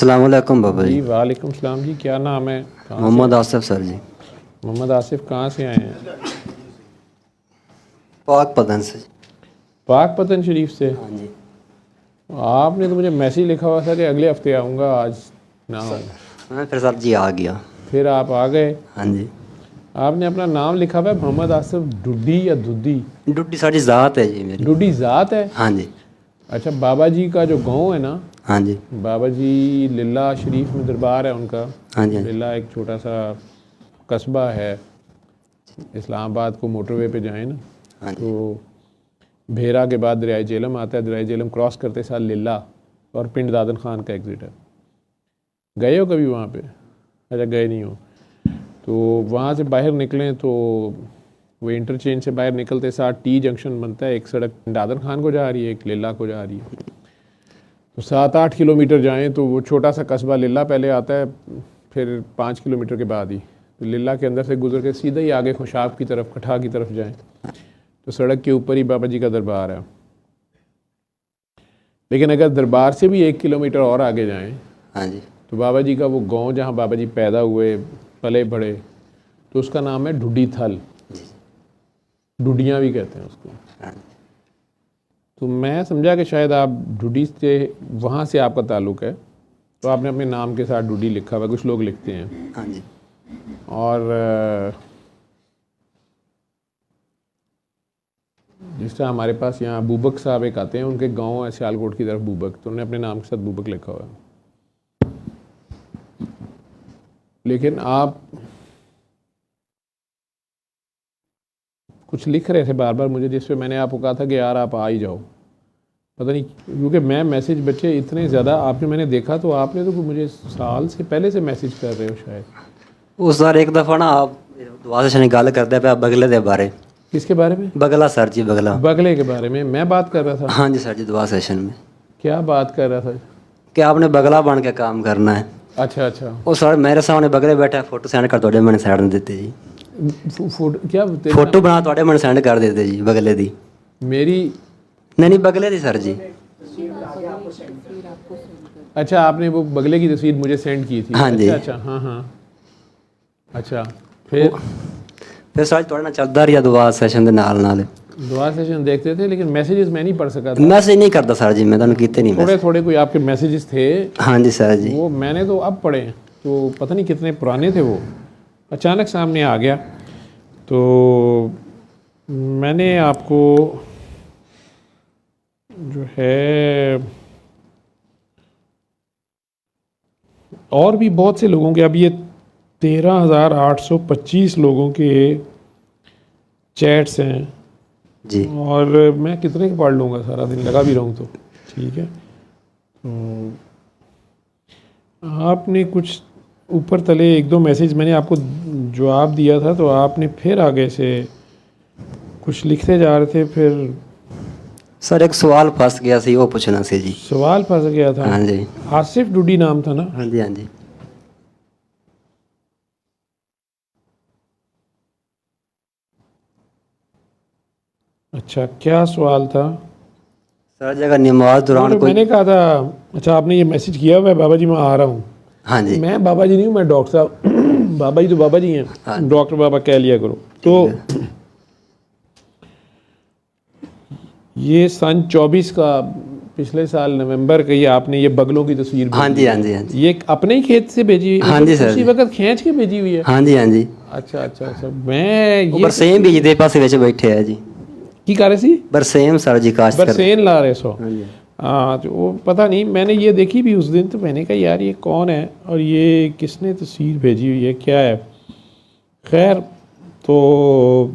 अस्सलाम वालेकुम बाबा जी। जी वालेकुम सलाम जी। क्या नाम है? मोहम्मद आसिफ सर जी। मोहम्मद आसिफ कहाँ से आए हैं? पाक पतन से। पाक पतन शरीफ से। हाँ जी। आपने तो मुझे मैसेज लिखा हुआ था कि अगले हफ्ते आऊँगा, आज ना हूँ। मैं फिर सर जी आ गया। फिर आप आ गए। हाँ जी। आपने अपना नाम लिखा हुआ है मोहम्मद आसिफ डुड्डी या दुद्दी? ड्यूटी सर जी ज़ात है जी मेरी। डुड्डी ज़ात है। हाँ जी। अच्छा, बाबा जी का जो गांव है ना, हाँ जी। बाबा जी लिल्ला शरीफ में दरबार है उनका। हाँ जी। हाँ जी। लिल्ला एक छोटा सा कस्बा है, इस्लामाबाद को मोटरवे पे जाए ना हाँ जी। तो भेरा के बाद दरियाए जेलम आता है, दरियाए जेलम क्रॉस करते साथ लिल्ला और पिंड दादन खान का एग्ज़िट है। गए हो कभी वहाँ पे? अच्छा, गए नहीं हो। तो वहाँ से बाहर निकलें तो वो इंटरचेंज से बाहर निकलते साथ टी जंक्शन बनता है, एक सड़क दादन खान को जा रही है, एक लिल्ला को जा रही है। तो 7-8 किलोमीटर जाएं तो वो छोटा सा कस्बा लिल्ला पहले आता है, फिर 5 किलोमीटर के बाद ही तो लिल्ला के अंदर से गुजर के सीधा ही आगे खुशाब की तरफ, कठा की तरफ जाएं तो सड़क के ऊपर ही बाबा जी का दरबार है। लेकिन अगर दरबार से भी 1 किलोमीटर और आगे जाएं हाँ जी। तो बाबा जी का वो गांव जहाँ बाबा जी पैदा हुए, पले बढ़े, तो उसका नाम है ढूडी थल। ढूडियाँ भी कहते हैं उसको। हाँ जी। तो मैं समझा कि शायद आप ढूडी से, वहाँ से आपका ताल्लुक़ है, तो आपने अपने नाम के साथ ढूडी लिखा हुआ है, कुछ लोग लिखते हैं। हाँ जी। और जिस तरह हमारे पास यहाँ बूबक साहब एक आते हैं, उनके गांव है सियालकोट की तरफ बूबक, तो उन्होंने अपने नाम के साथ बूबक लिखा हुआ है। लेकिन आप कुछ लिख रहे थे बार बार मुझे, जिस पे मैंने आपको कहा था कि यार आप आ ही जाओ। पता नहीं क्योंकि मैं मैसेज बच्चे इतने ज़्यादा आपने, मैंने देखा तो आपने तो मुझे साल से पहले से मैसेज कर रहे हो शायद। उस सर एक दफ़ा ना आप दुआ से गल करते पे बगले के बारे। किसके बारे में? बगला सर जी, बगला। बगले के बारे में मैं बात कर रहा था। हाँ जी सर जी, दुआ सेशन में। क्या बात कर रहा था? कि आपने बगला बन के काम करना है। अच्छा अच्छा। वो सर मेरे सामने बगले बैठा, फोटो सेंड कर थोड़े मैंने साइड में देते जी। क्या फोटो बना थोड़े मैंने सेंड कर देते जी बगले दी। मेरी? नहीं बगले दी सर जी। अच्छा, आपने वो बगले की तस्वीर मुझे सेंड की थी? हाँ जी। अच्छा अच्छा, हाँ हाँ। अच्छा, फिर सर थोड़ा ना चलता रहा दुआ सेशन के नाल नाल। दुआ सेशन देखते थे, लेकिन मैसेजेस मैं नहीं पढ़ सका था। मैसेज नहीं करता सर जी, मैं तो कीते नहीं। थोड़े थोड़े कोई आपके मैसेजेस थे। हाँ जी सर जी। वो मैंने तो अब पढ़े, तो पता नहीं कितने पुराने थे। वो अचानक सामने आ गया तो मैंने आपको जो है, और भी बहुत से लोगों के, अब ये 13,825 लोगों के चैट्स हैं जी। और मैं कितने के पढ़ लूँगा, सारा दिन लगा भी रहूँ तो। ठीक है, तो आपने कुछ ऊपर तले एक दो मैसेज मैंने आपको जवाब दिया था, तो आपने फिर आगे से कुछ लिखते जा रहे थे। फिर सर एक सवाल फंस गया सी, वो पूछना सी जी। सवाल फंस गया था? हाँ जी। आसिफ डूडी नाम था ना? हाँ जी। हाँ जी। अच्छा, क्या सवाल था? सर जगह नमाज दौरान कोई। मैंने कहा था, अच्छा आपने ये मैसेज किया हुआ है, बाबा जी मैं आ रहा हूँ। हाँ जी। मैं बाबा जी नहीं हूँ, मैं डॉक्टर साहब। बाबा जी तो बाबा जी हैं। हाँ। डॉक्टर बाबा कह लिया करो। तो ये सन 24 का, पिछले साल नवंबर का, ये आपने ये बगलों की तस्वीर भेजी? हाँ जी। हाँ जी। हाँ जी। ये अपने ही खेत से भेजी हुई? हाँ जी सर। उसी वक्त खींच के भेजी हुई है? हाँ जी। हाँ जी। अच्छा अच्छा अच्छा। मैं ये बरसेम भी दे पासे ਵਿੱਚ बैठे है जी। की कर रहे सी? बरसेम सर जी काश्त कर। बरसेन ला रहे सो? हाँ जी। हाँ, तो वो पता नहीं, मैंने ये देखी भी उस दिन, तो मैंने कहा यार ये कौन है और ये किसने तस्वीर भेजी हुई है, क्या है। खैर, तो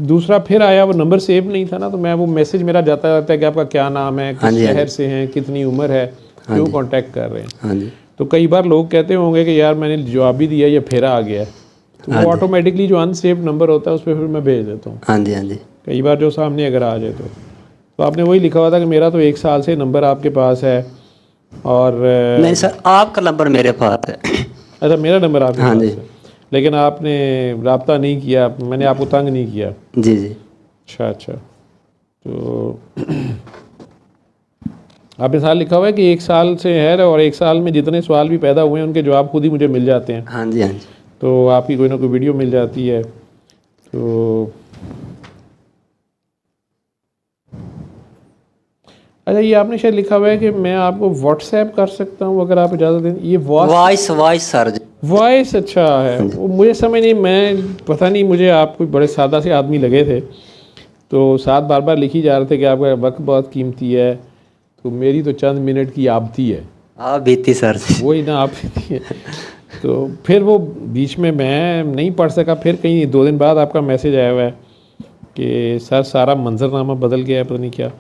दूसरा फिर आया, वो नंबर सेव नहीं था ना, तो मैं वो मैसेज मेरा जाता जाता है कि आपका क्या नाम है, किस शहर से हैं, कितनी उम्र है, क्यों कांटेक्ट कर रहे हैं। हाँ जी। तो कई बार लोग कहते होंगे कि यार मैंने जवाब भी दिया, ये फिर आ गया। तो वो ऑटोमेटिकली जो अनसेव्ड नंबर होता है उस पर फिर मैं भेज देता हूँ। हाँ जी। हाँ जी। कई बार जो सामने अगर आ जाए तो आपने वही लिखा हुआ था कि मेरा तो 1 साल से नंबर आपके पास है। और नहीं सर, आपका नंबर मेरे पास है। अच्छा, मेरा नंबर आपके हाँ पास जी। है, लेकिन आपने रब्ता नहीं किया, मैंने आपको तंग नहीं किया। जी जी। अच्छा अच्छा। तो आपने साल लिखा हुआ है कि 1 साल से है, और 1 साल में जितने सवाल भी पैदा हुए हैं उनके जवाब खुद ही मुझे मिल जाते हैं। हाँ जी, हाँ जी। तो आपकी कोई ना कोई वीडियो मिल जाती है। तो अच्छा, ये आपने शायद लिखा हुआ है कि मैं आपको व्हाट्सएप कर सकता हूँ अगर आप इजाज़त दें। ये वॉइस सर जी। वॉइस अच्छा है, वो मुझे समझ नहीं, मैं पता नहीं, मुझे आप कोई बड़े सादा से आदमी लगे थे, तो साथ बार बार लिखी जा रहे थे कि आपका वक्त बहुत कीमती है, तो मेरी तो चंद मिनट की आबती है। आप बीती सर जी। वही ना, आप है। तो फिर वो बीच में मैं नहीं पढ़ सका, फिर कहीं 2 दिन बाद आपका मैसेज आया हुआ है कि सर सारा मंजरनामा बदल गया है, पता नहीं क्या।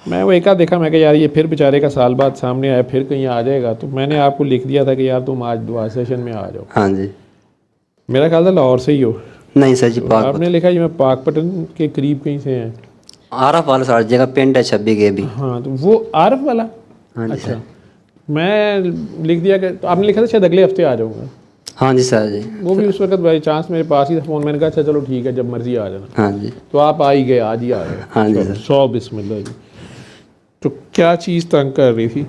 मैं वो एक आध देखा, मैं कहा यार ये फिर बेचारे का साल बाद सामने आया, फिर कहीं आ जाएगा, तो मैंने आपको लिख दिया था कि यार तुम आज दुआ सेशन में आ जाओ। हाँ जी। मेरा ख्याल था लाहौर से ही हो। नहीं सर जी, तो पाक आपने लिखा जी मैं पाकपटन के करीब कहीं से हैं। आरफ वाला सर जगह पिंड है 26 के भी। हाँ, तो वो आरफ वाला। हाँ जी अच्छा, सर। मैं लिख दिया कि तो आपने लिखा था शायद अगले हफ्ते आ जाऊँगा। हाँ जी सर जी। वो भी उस वक्त बाई चांस मेरे पास ही था फ़ोन, मैंने कहा अच्छा चलो ठीक है, जब मर्ज़ी आ जाना। हाँ जी। तो आप आ ही गए, आज ही आ गए। हाँ जी चलो, सर। 100 बिस्मिल्लाह जी। तो क्या चीज़ तंग कर रही थी?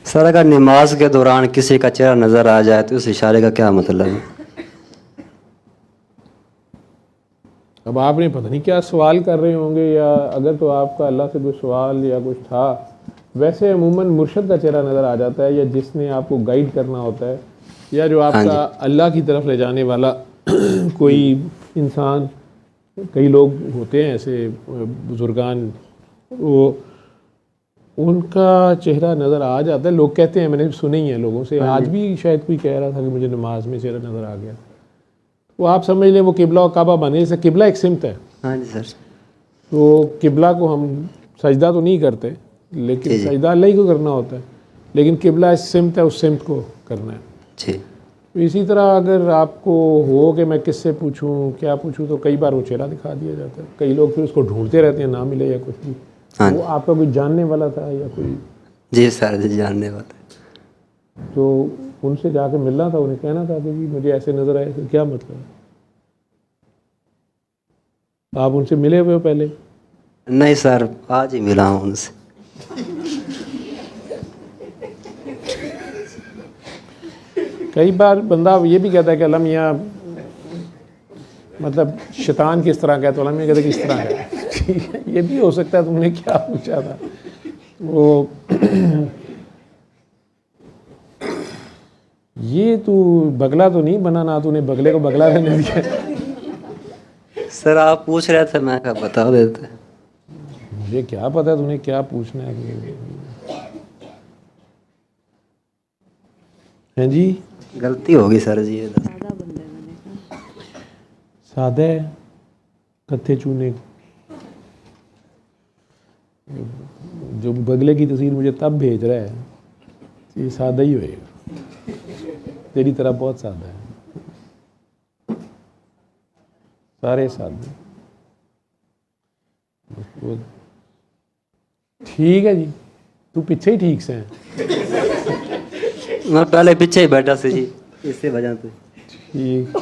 सर अगर नमाज के दौरान किसी का चेहरा नज़र आ जाए तो उस इशारे का क्या मतलब है? अब आपने पता नहीं क्या सवाल कर रहे होंगे, या अगर तो आपका अल्लाह से कोई सवाल या कुछ था। वैसे अमूमन मुर्शद का चेहरा नज़र आ जाता है, या जिसने आपको गाइड करना होता है, या जो आपका अल्लाह की तरफ ले जाने वाला कोई इंसान। कई लोग होते हैं ऐसे बुजुर्गान, वो उनका चेहरा नज़र आ जाता है, लोग कहते हैं, मैंने सुने ही हैं लोगों से। आज भी शायद कोई कह रहा था कि मुझे नमाज में चेहरा नज़र आ गया। वो आप समझ लें वो किबला और काबा बने, जैसे किबला एक सिमत है, हाँ जी सर। तो किबला को हम सजदा तो नहीं करते, लेकिन सजदा अल्लाह ही को करना होता है, लेकिन किबला इस सिमत है, उस सिमत को करना है। जी। तो इसी तरह अगर आपको हो कि मैं किससे पूछूं क्या पूछूं, तो कई बार वो चेहरा दिखा दिया जाता है। कई लोग फिर उसको ढूंढते रहते हैं, ना मिले या कुछ भी। हाँ वो आपका कोई जानने वाला था या कोई, जी सर जी, जानने वाला है। तो उनसे जाके मिलना था, उन्हें कहना था कि जी मुझे ऐसे नज़र आए, तो क्या मतलब है? आप उनसे मिले हुए हो पहले? नहीं सर, आज ही मिला हूँ उनसे। कई बार बंदा ये भी कहता है कि अल्लाह मियाँ, मतलब शैतान किस तरह का है, तो अल्लाह मियाँ कहते हैं किस तरह का है। ये भी हो सकता है तुमने क्या पूछा था वो। ये तू बगला तो नहीं बना ना, तूने बगले को बगला रहने दिया। सर आप पूछ रहे थे, मैं क्या बता देते। मुझे क्या पता है तूने क्या पूछना है। हैं जी, गलती होगी सर जी ये तो। सादा है, कत्थे चूने, जो बगले की तस्वीर मुझे तब भेज रहा है, ये सादा ही होएगा, तेरी तरह बहुत सादा है, सारे सादे। वो ठीक है जी, तू पीछे ही ठीक से है। मैं पहले पीछे ही बैठा से जी, इससे वजह से। ठीक,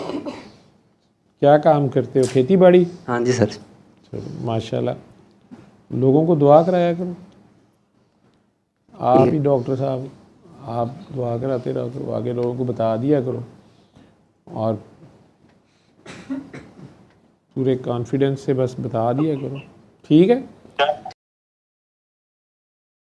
क्या काम करते हो, खेती बाड़ी? हाँ जी सर। चलो माशाल्लाह, लोगों को दुआ कराया करो। आप ही डॉक्टर साहब, आप दुआ कराते रहो करो, आगे लोगों को बता दिया करो, और पूरे कॉन्फिडेंस से बस बता दिया करो। ठीक है।